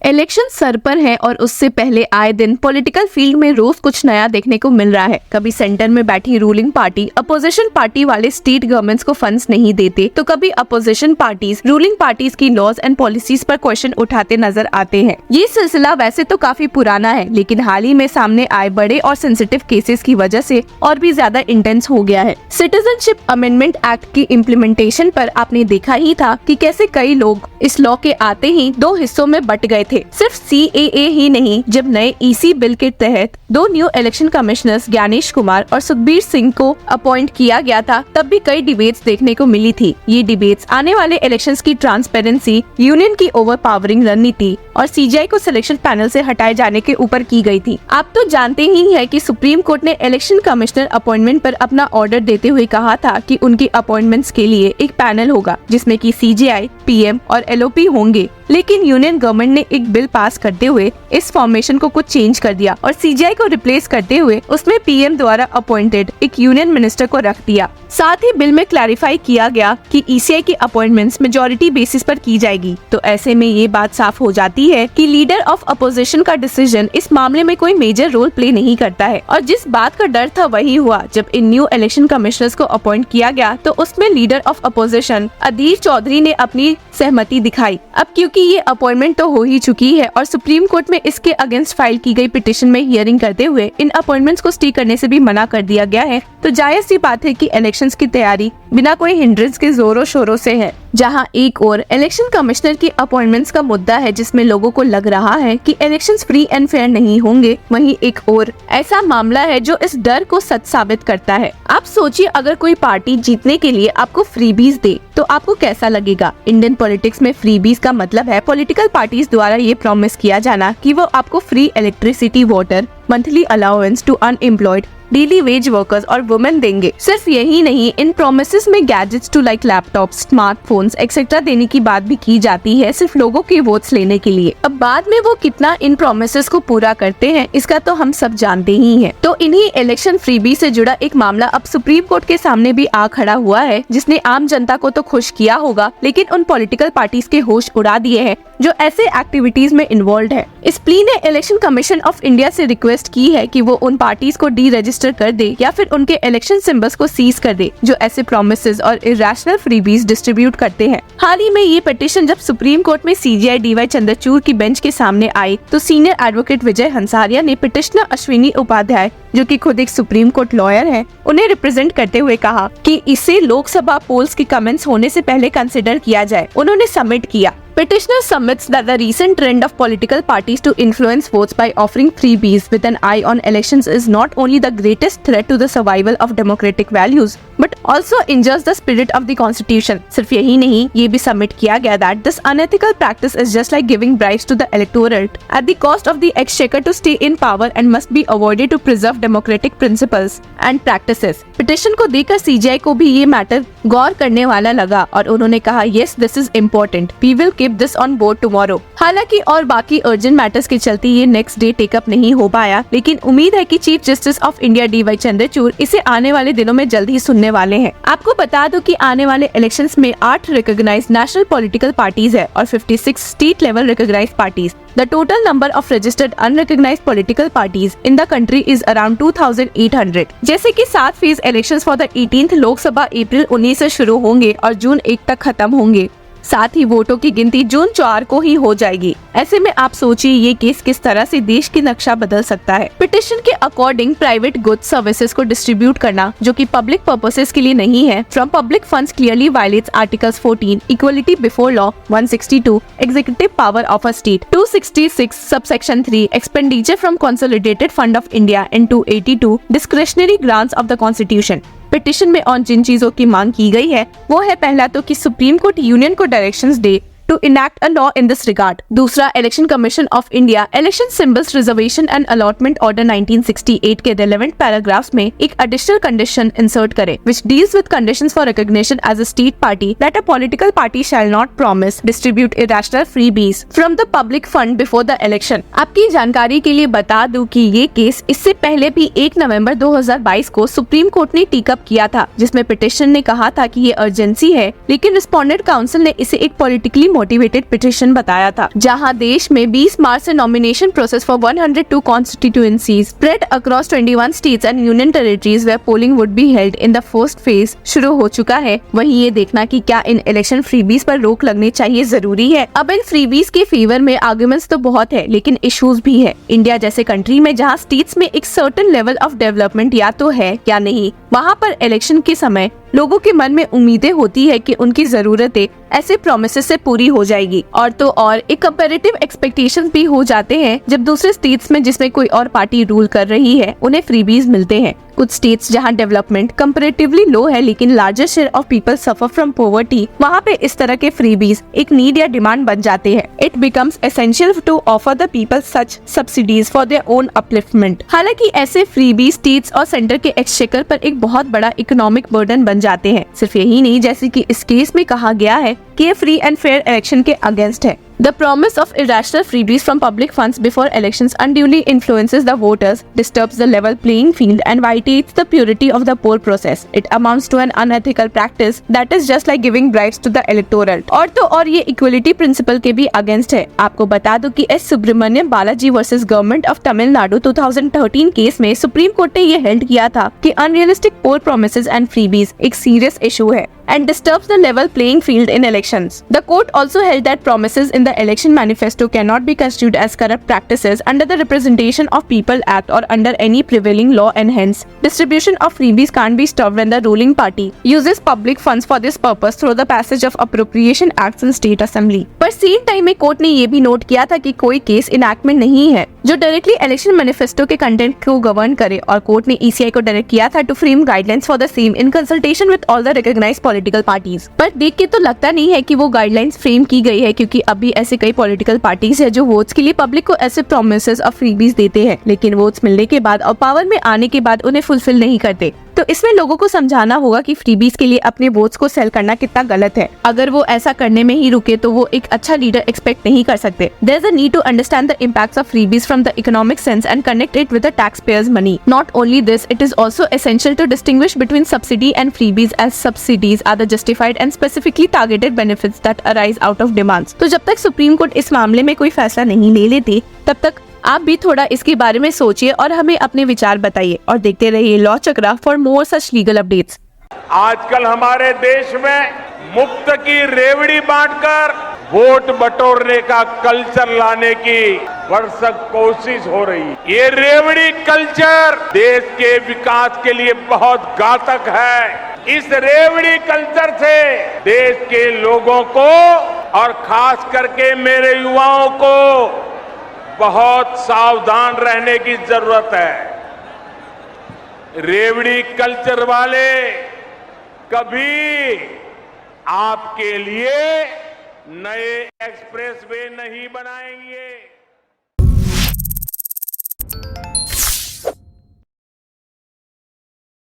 Election sir पर है और उससे पहले आए दिन पॉलिटिकल फील्ड में रोज कुछ नया देखने को मिल रहा है। कभी सेंटर में बैठी रूलिंग पार्टी अपोजिशन पार्टी वाले स्टेट गवर्नमेंट्स को फंड्स नहीं देते, तो कभी अपोजिशन पार्टीज रूलिंग पार्टीज की लॉज एंड पॉलिसीज पर क्वेश्चन उठाते नजर आते हैं। ये सिलसिला वैसे तो काफी पुराना है, लेकिन हाल ही में सामने आए बड़े और सेंसिटिव केसेस की वजह से और भी ज्यादा इंटेंस हो गया है। सिटीजनशिप अमेंडमेंट एक्ट की इम्प्लीमेंटेशन पर आपने देखा ही था कि कैसे कई लोग इस लॉ के आते ही दो हिस्सों में बट गए थे। सिर्फ CAA ही नहीं, जब नए EC बिल के तहत 2 new election commissioners Gyanesh Kumar और सुखबीर सिंह को अपॉइंट किया गया था, तब भी कई डिबेट्स देखने को मिली थी। ये डिबेट्स आने वाले इलेक्शंस की ट्रांसपेरेंसी, यूनियन की ओवर पावरिंग रणनीति और CGI को सिलेक्शन पैनल से हटाए जाने के ऊपर की गई थी। आप तो जानते ही हैं कि सुप्रीम कोर्ट ने इलेक्शन कमिश्नर अपॉइंटमेंट पर अपना ऑर्डर देते हुए कहा था कि उनकी अपॉइंटमेंट्स के लिए एक पैनल होगा जिसमें कि CGI, PM और LOP होंगे। लेकिन यूनियन गवर्नमेंट ने एक बिल पास करते हुए इस फॉर्मेशन को कुछ चेंज कर दिया और CGI को रिप्लेस करते हुए उसमें PM द्वारा अपॉइंटेड एक यूनियन मिनिस्टर को रख दिया। साथ ही बिल में क्लैरिफाई किया गया कि ECI की अपॉइंटमेंट्स मेजॉरिटी बेसिस पर की जाएगी। तो ऐसे में ये बात साफ हो जाती है कि लीडर ऑफ अपोजिशन का डिसीजन इस मामले में कोई मेजर रोल प्ले नहीं करता है। और जिस बात का डर था वही हुआ जब इन न्यू इलेक्शन कमिश्नर्स को अपॉइंट किया गया, तो उसमें लीडर ऑफ अपोजिशन अधीर चौधरी ने अपनी सहमति दिखाई। अब क्योंकि ये अपॉइंटमेंट तो हो ही चुकी है और सुप्रीम कोर्ट में इसके अगेंस्ट फाइल की गई पिटिशन में हियरिंग करते हुए इन अपॉइंटमेंट्स को स्टे करने से भी मना कर दिया गया है, तो जायज सी बात है कि इलेक्शंस की तैयारी बिना कोई हिंड्रेंस के जोरों शोरों से है। जहां एक और इलेक्शन कमिश्नर की अपॉइंटमेंट्स का मुद्दा है जिसमें लोगों को लग रहा है कि इलेक्शंस फ्री एंड फेयर नहीं होंगे, वहीं एक और ऐसा मामला है जो इस डर को सच साबित करता है। आप सोचिए, अगर कोई पार्टी जीतने के लिए आपको फ्रीबीज दे तो आपको कैसा लगेगा। इंडियन पॉलिटिक्स में फ्रीबीज का मतलब है पॉलिटिकल पार्टीज द्वारा ये प्रॉमिस किया जाना कि वो आपको free electricity, water, monthly allowance to unemployed, daily wage workers और वुमेन देंगे। सिर्फ यही नहीं, इन प्रोमिसेस में gadgets too like laptop, smartphones etcetera देने की बात भी की जाती है, सिर्फ लोगों के वोट्स लेने के लिए। अब बाद में वो कितना इन प्रोमिसेस को पूरा करते हैं इसका तो हम सब जानते ही हैं। तो इन्हीं इलेक्शन फ्रीबी से जुड़ा एक मामला अब सुप्रीम कोर्ट के सामने भी आ खड़ा हुआ है, जिसने आम जनता को तो खुश किया होगा, लेकिन उन पॉलिटिकल पार्टीज के होश उड़ा दिए हैं जो ऐसे एक्टिविटीज में इन्वॉल्व है। इस प्ली ने इलेक्शन कमीशन ऑफ इंडिया से रिक्वेस्ट की है कि वो उन पार्टीज को डी रजिस्टर कर दे या फिर उनके इलेक्शन सिंबल्स को सीज कर दे जो ऐसे प्रोमिसेस और इरेशनल फ्रीबीज डिस्ट्रीब्यूट करते हैं। हाल ही में ये पिटीशन जब सुप्रीम कोर्ट में CGI DY चंद्रचूड़ की बेंच के सामने आई, तो सीनियर एडवोकेट विजय हंसारिया ने पिटिशनर अश्विनी उपाध्याय, जो कि खुद एक सुप्रीम कोर्ट लॉयर है, उन्हें रिप्रेजेंट करते हुए कहा कि इसे लोकसभा पोल्स के कमेंट्स होने से पहले कंसिडर किया जाए। उन्होंने सबमिट किया। Petitioner submits that the recent trend of political parties to influence votes by offering freebies with an eye on elections is not only the greatest threat to the survival of democratic values, but also injures the spirit of the constitution. सिर्फ यही नहीं, ये भी submit किया गया that this unethical practice is just like giving bribes to the electorate at the cost of the exchequer to stay in power and must be avoided to preserve democratic principles and practices. Petition को देकर CGI को भी ये matter गौर करने वाला लगा और उन्होंने कहा, yes, this is important. We will keep this on board tomorrow. हालांकि और बाकी अर्जेंट मैटर्स के चलते ये नेक्स्ट डे टेकअप नहीं हो पाया, लेकिन उम्मीद है कि chief justice of India DY Chandrachud इसे आने वाले दिनों में जल्द ही सुनने वाले हैं। आपको बता दो कि आने वाले इलेक्शंस में 8 रिकॉग्नाइज्ड नेशनल पॉलिटिकल पार्टीज है और 56 state level recognised parties. The total number of registered unrecognized political parties in the country is around 2,800। जैसे कि 7 phase elections for the 18th Lok Sabha April 19 से शुरू होंगे और जून 1 तक खत्म होंगे। साथ ही वोटों की गिनती जून 4 को ही हो जाएगी। ऐसे में आप सोचिए ये केस किस तरह से देश की नक्शा बदल सकता है। पिटिशन के अकॉर्डिंग प्राइवेट गुड्स सर्विसेज को डिस्ट्रीब्यूट करना जो कि पब्लिक पर्पसेस के लिए नहीं है from public funds clearly violets articles 14 equality before law, 162 executive power of a state, 266 subsection 3 expenditure from consolidated fund of India and 282 discretionary grants of the constitution. Petition में और जिन चीजों की मांग की गई है वो है, पहला तो कि सुप्रीम कोर्ट यूनियन को directions they to enact a law in this regard. दूसरा, election commission of India election symbols reservation and allotment order 1968 के रेलेवेंट पैराग्राफ्स में एक एडिशनल कंडीशन इंसर्ट करे which deals with conditions for recognition as a state party that a political party shall not promise distribute irrational freebies from the public fund before the election. आपकी जानकारी के लिए बता दूं कि ये केस इससे पहले भी 1 नवंबर 2022 को सुप्रीम कोर्ट ने टेक अप किया था, जिसमें पिटिशन ने कहा था कि ये अर्जेंसी है, लेकिन रिस्पोंडेंट काउंसिल ने इसे एक पॉलिटिकली मोटिवेटेड पिटीशन बताया था, जहां देश में 20 मार्च से nomination process for 102 constituencies spread across 21 states and union territories where polling would be held in the first phase शुरू हो चुका है। वहीं ये देखना कि क्या इन इलेक्शन फ्रीबीज पर रोक लगनी चाहिए जरूरी है। अब इन फ्रीबीज के फेवर में आर्गुमेंट्स तो बहुत है, लेकिन इश्यूज भी है। इंडिया जैसे कंट्री में जहां स्टेट्स में एक सर्टेन लेवल ऑफ डेवलपमेंट या तो है या नहीं, वहां पर इलेक्शन के समय लोगों के मन में उम्मीदें होती है कि उनकी जरूरतें ऐसे प्रोमिसेस से पूरी हो जाएगी, और तो और एक कंपैरेटिव एक्सपेक्टेशंस भी हो जाते हैं जब दूसरे स्टेट्स में जिसमें कोई और पार्टी रूल कर रही है उन्हें फ्रीबीज मिलते हैं। कुछ स्टेट्स जहां डेवलपमेंट कंपैरेटिवली लो है लेकिन larger share of people suffer from poverty, वहां पे इस तरह के फ्रीबीज एक नीड या डिमांड बन जाते हैं। It becomes essential to offer the people such subsidies for their own upliftment. हालांकि ऐसे फ्रीबीज स्टेट्स और सेंटर के एक्सचेकर पर एक बहुत बड़ा इकोनॉमिक बर्डन बन जाते हैं। सिर्फ यही नहीं, जैसे कि इस केस में कहा गया है कि ये फ्री एंड फेयर इलेक्शन के अगेंस्ट है। The promise of irrational freebies from public funds before elections unduly influences the voters, disturbs the level playing field, and violates the purity of the poll process. It amounts to an unethical practice that is just like giving bribes to the electorate. और तो और ये equality principle के भी against है। आपको बता दो कि S Subramaniam Balaji versus government of Tamil Nadu 2013 case में सुप्रीम कोर्ट ने ये हेल्ड किया था कि unrealistic poll promises and freebies एक सीरियस इशू है and disturbs the level playing field in elections. The court also held that promises in the election manifesto cannot be construed as corrupt practices under the Representation of People Act or under any prevailing law, and hence distribution of freebies can't be stopped when the ruling party uses public funds for this purpose through the passage of appropriation acts in state assembly. पर same time में court ने ये भी note किया था कि कोई case enactment नहीं है जो डायरेक्टली इलेक्शन मैनिफेस्टो के कंटेंट को गवर्न करे, और कोर्ट ने ECI को डायरेक्ट किया था to frame guidelines for the same in consultation with all the recognised political parties. पर देख के तो लगता नहीं है कि वो गाइडलाइंस फ्रेम की गई है, क्योंकि अभी ऐसे कई पॉलिटिकल पार्टीज है जो वोट्स के लिए पब्लिक को ऐसे प्रोमिसेस और फ्रीबीज देते हैं, लेकिन वोट्स मिलने के बाद और पावर में आने के बाद उन्हें फुलफिल नहीं करते। तो इसमें लोगों को समझाना होगा कि फ्रीबीज के लिए अपने वोट्स को सेल करना कितना गलत है। अगर वो ऐसा करने में ही रुके तो वो एक अच्छा लीडर एक्सपेक्ट नहीं कर सकते। There is a need to understand the impacts of freebies from the economic sense and connect it with the taxpayers money. Not only this, it is also essential to distinguish between subsidy and freebies, as subsidies are the justified and specifically targeted benefits that arise out of demands. तो जब तक supreme court इस मामले में कोई फैसला नहीं ले लेती, तब तक आप भी थोड़ा इसके बारे में सोचिए और हमें अपने विचार बताइए, और देखते रहिए law chakra for more such legal updates. आजकल हमारे देश में मुफ्त की रेवड़ी बांटकर वोट बटोरने का कल्चर लाने की भरसक कोशिश हो रही है। ये रेवड़ी कल्चर देश के विकास के लिए बहुत घातक है। इस रेवड़ी कल्चर से देश के लोगों को और खास करके मेरे युवाओं को बहुत सावधान रहने की जरूरत है। रेवड़ी कल्चर वाले कभी आपके लिए नए एक्सप्रेसवे नहीं बनाएंगे।